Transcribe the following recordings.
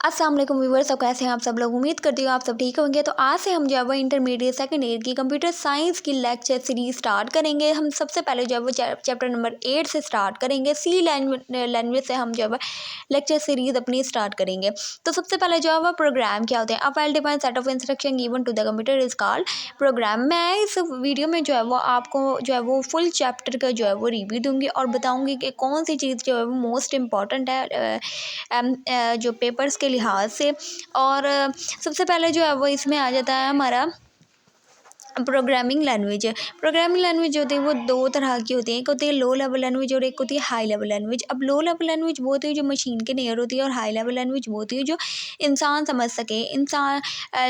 अस्सलाम वालेकुम व्यूअर्स, सब कैसे हैं आप सब लोग। उम्मीद करती हूँ आप सब ठीक होंगे। तो आज से हम जो है वो इंटरमीडिएट सेकंड ईयर की कंप्यूटर साइंस की लेक्चर सीरीज स्टार्ट करेंगे। हम सबसे पहले जो है वो चैप्टर नंबर 8 से स्टार्ट करेंगे। सी लैंग्वेज से हम जो है लेक्चर सीरीज अपनी स्टार्ट करेंगे। तो सबसे पहले जो है वो प्रोग्राम क्या होते हैं। A well defined set of instruction given to the computer is called program. मैं इस वीडियो में जो है वो आपको जो है वो फुल चैप्टर का जो है वो रिव्यू दूंगी और बताऊंगी कि कौन सी चीज़ जो है वो मोस्ट इम्पॉर्टेंट है जो पेपर्स के लिहाज से। और सबसे पहले जो है वो इसमें आ जाता है हमारा प्रोग्रामिंग लैंग्वेज। प्रोग्रामिंग लैंग्वेज जो होती है वो दो तरह की होती है। एक होती है लो लेवल लैंग्वेज और एक होती है हाई लेवल लैंग्वेज। अब लो लेवल लैंग्वेज वो होती है जो मशीन के नियर होती है और हाई लेवल लैंग्वेज वो होती है जो इंसान समझ सके। इंसान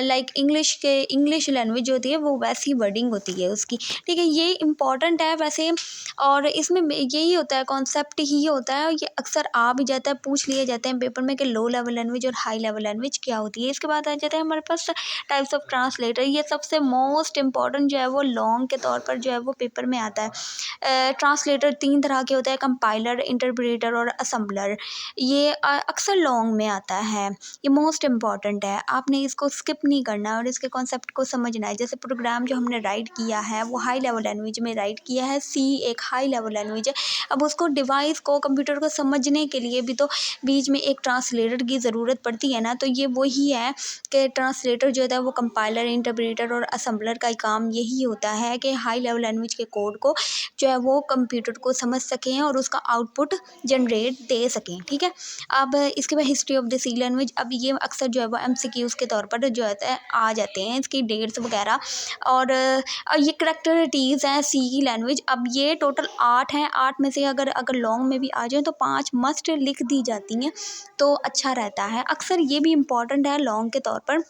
लाइक इंग्लिश लैंग्वेज जो होती है वो वैसी वर्डिंग होती है उसकी, ठीक है। ये इंपॉर्टेंट है वैसे, और इसमें यही होता है, कॉन्सेप्ट ही होता है। और ये अक्सर आ भी जाता है, पूछ लिए जाते हैं पेपर में कि लो लेवल लैंग्वेज और हाई लेवल लैंग्वेज क्या होती है। इसके बाद आ जाता है हमारे पास टाइप्स ऑफ ट्रांसलेटर। ये सबसे मोस्ट इम्पॉर्टेंट जो है वो लॉन्ग के तौर पर जो है वो पेपर में आता है। ट्रांसलेटर तीन तरह के होते हैं, कंपाइलर, इंटरप्रेटर और असम्बलर। ये अक्सर लॉन्ग में आता है। ये मोस्ट इम्पॉर्टेंट है, आपने इसको स्किप नहीं करना है और इसके कॉन्सेप्ट को समझना है। जैसे प्रोग्राम जो हमने राइट किया है वो हाई लेवल लैंग्वेज में राइट किया है। सी एक हाई लेवल लैंग्वेज है। अब उसको डिवाइस को, कंप्यूटर को समझने के लिए भी तो बीच में एक ट्रांसलेटर की ज़रूरत पड़ती है ना। तो ये वही है कि ट्रांसलेटर जो है वो कंपाइलर, इंटरप्रेटर और असम्बलर का काम यही होता है कि हाई लेवल लैंग्वेज के कोड को जो है वो कंप्यूटर को समझ सकें और उसका आउटपुट जनरेट दे सकें, ठीक है। अब इसके बाद history of the C language. अब ये अक्सर जो है वो MCQs के तौर पर जो है आ जाते हैं, इसकी डेट्स वगैरह। और ये करैक्टरिटीज़ हैं सी की लैंग्वेज। अब ये टोटल 8 हैं। 8 में से अगर लॉन्ग में भी आ जाए तो 5 मस्ट लिख दी जाती हैं तो अच्छा रहता है। अक्सर ये भी इम्पॉर्टेंट है लॉन्ग के तौर पर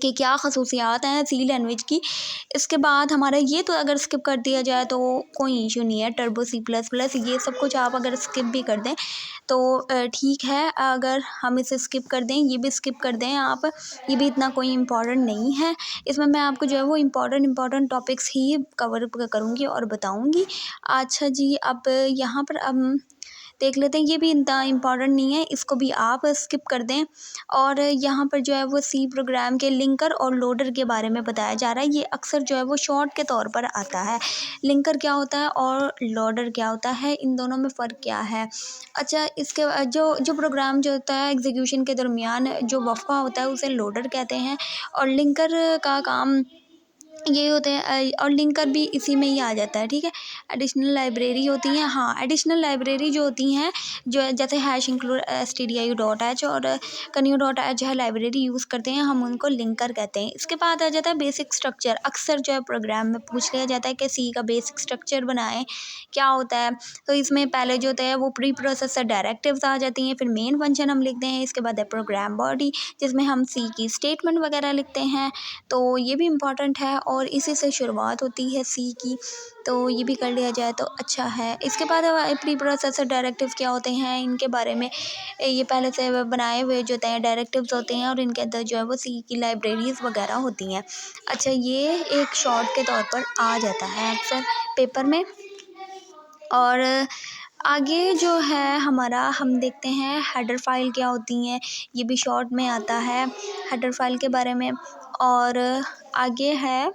कि क्या खसूसियात हैं सी लैंग्वेज की। इसके बाद हमारा ये तो अगर स्किप कर दिया जाए तो कोई इशू नहीं है। टर्बो C++ ये सब कुछ आप अगर स्किप भी कर दें तो ठीक है। अगर हम इसे स्किप कर दें, ये भी स्किप कर दें आप, ये भी इतना कोई इम्पोर्टेंट नहीं है। इसमें मैं आपको जो है वो इम्पोर्टेंट टॉपिक्स ही कवर करूँगी और बताऊँगी। अच्छा जी, अब यहाँ पर अब देख लेते हैं, ये भी इतना इम्पॉर्टेंट नहीं है, इसको भी आप स्किप कर दें। और यहाँ पर जो है वो सी प्रोग्राम के लिंकर और लोडर के बारे में बताया जा रहा है। ये अक्सर जो है वो शॉर्ट के तौर पर आता है। लिंकर क्या होता है और लोडर क्या होता है, इन दोनों में फ़र्क क्या है। अच्छा, इसके जो प्रोग्राम जो होता है एग्जीक्यूशन के दरमियान जो वफ़ा होता है उसे लोडर कहते हैं। और लिंकर का काम ये होते हैं और लिंकर भी इसी में ही आ जाता है, ठीक है। एडिशनल लाइब्रेरी होती हैं, हाँ एडिशनल लाइब्रेरी जो होती हैं, जो जैसे हैश इंक्लूड stdio.h और continue.h है लाइब्रेरी यूज़ करते हैं, हम उनको लिंकर कहते हैं। इसके बाद आ जाता है बेसिक स्ट्रक्चर। अक्सर जो है प्रोग्राम में पूछ लिया जाता है कि सी का बेसिक स्ट्रक्चर बनाएं, क्या होता है। तो इसमें पहले जो होता है वो प्री प्रोसेसर डायरेक्टिव्स आ जाती हैं, फिर मेन फंक्शन हम लिखते हैं। इसके बाद है प्रोग्राम बॉडी जिसमें हम सी की स्टेटमेंट वगैरह लिखते हैं। तो ये भी इम्पॉर्टेंट है और इसी से शुरुआत होती है सी की, तो ये भी कर लिया जाए तो अच्छा है। इसके बाद प्री प्रोसेसर डायरेक्टिव्स क्या होते हैं, इनके बारे में ये पहले से बनाए हुए जो होते हैं डायरेक्टिव्स होते हैं और इनके अंदर जो है वो सी की लाइब्रेरीज़ वगैरह होती हैं। अच्छा, ये एक शॉर्ट के तौर पर आ जाता है अक्सर पेपर में। और आगे जो है हमारा, हम देखते हैं हेडर फाइल क्या होती हैं, ये भी शॉर्ट में आता है हेडर फाइल के बारे में। और आगे है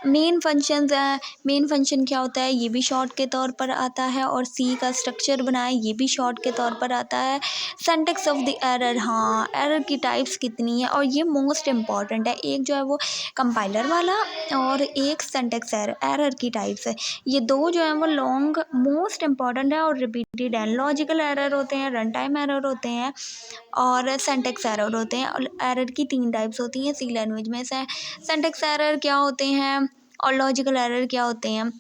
मेन फंक्शंस हैं। मेन फंक्शन क्या होता है, ये भी शॉर्ट के तौर पर आता है। और सी का स्ट्रक्चर बनाए, ये भी शॉर्ट के तौर पर आता है। सिंटैक्स ऑफ द एरर, हाँ एरर की टाइप्स कितनी है और ये मोस्ट इम्पॉर्टेंट है। एक जो है वो कंपाइलर वाला और एक सिंटैक्स एरर की टाइप्स है। ये दो जो है वो लॉन्ग मोस्ट इम्पॉर्टेंट है और रिपीटेड है। लॉजिकल एरर होते हैं, रन टाइम एरर होते हैं और सिंटैक्स एरर होते हैं। और एरर की 3 टाइप्स होती हैं सी लैंग्वेज में से। सिंटैक्स एरर क्या होते हैं और लॉजिकल एरर क्या होते हैं,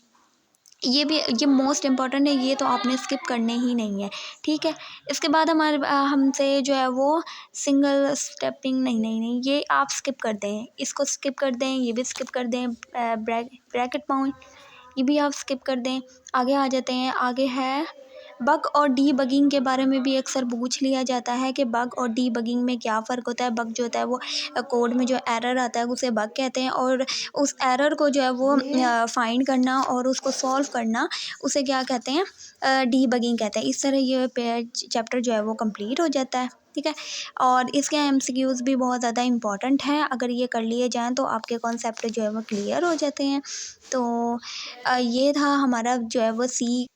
ये मोस्ट इम्पॉर्टेंट है, ये तो आपने स्किप करने ही नहीं है, ठीक है। इसके बाद हमारे हमसे जो है वो सिंगल स्टेपिंग, नहीं ये आप स्किप कर दें, इसको स्किप कर दें, ये भी स्किप कर दें। ब्रैकेट पॉइंट ये भी आप स्किप कर दें। आगे आ जाते हैं, आगे है बग और डीबगिंग के बारे में भी अक्सर पूछ लिया जाता है कि बग और डीबगिंग में क्या फ़र्क होता है। बग जो होता है वो कोड में जो एरर आता है उसे बग कहते हैं और उस एरर को जो है वो फाइंड करना और उसको सॉल्व करना उसे क्या कहते हैं, डीबगिंग कहते हैं। इस तरह ये चैप्टर जो है वो कंप्लीट हो जाता है। ठीक है। और इसके एमसीक्यूज़ भी बहुत ज़्यादा इम्पॉर्टेंट हैं, अगर ये कर लिए जाएँ तो आपके कॉन्सेप्ट जो है वो क्लियर हो जाते हैं। तो ये था हमारा जो है वो सी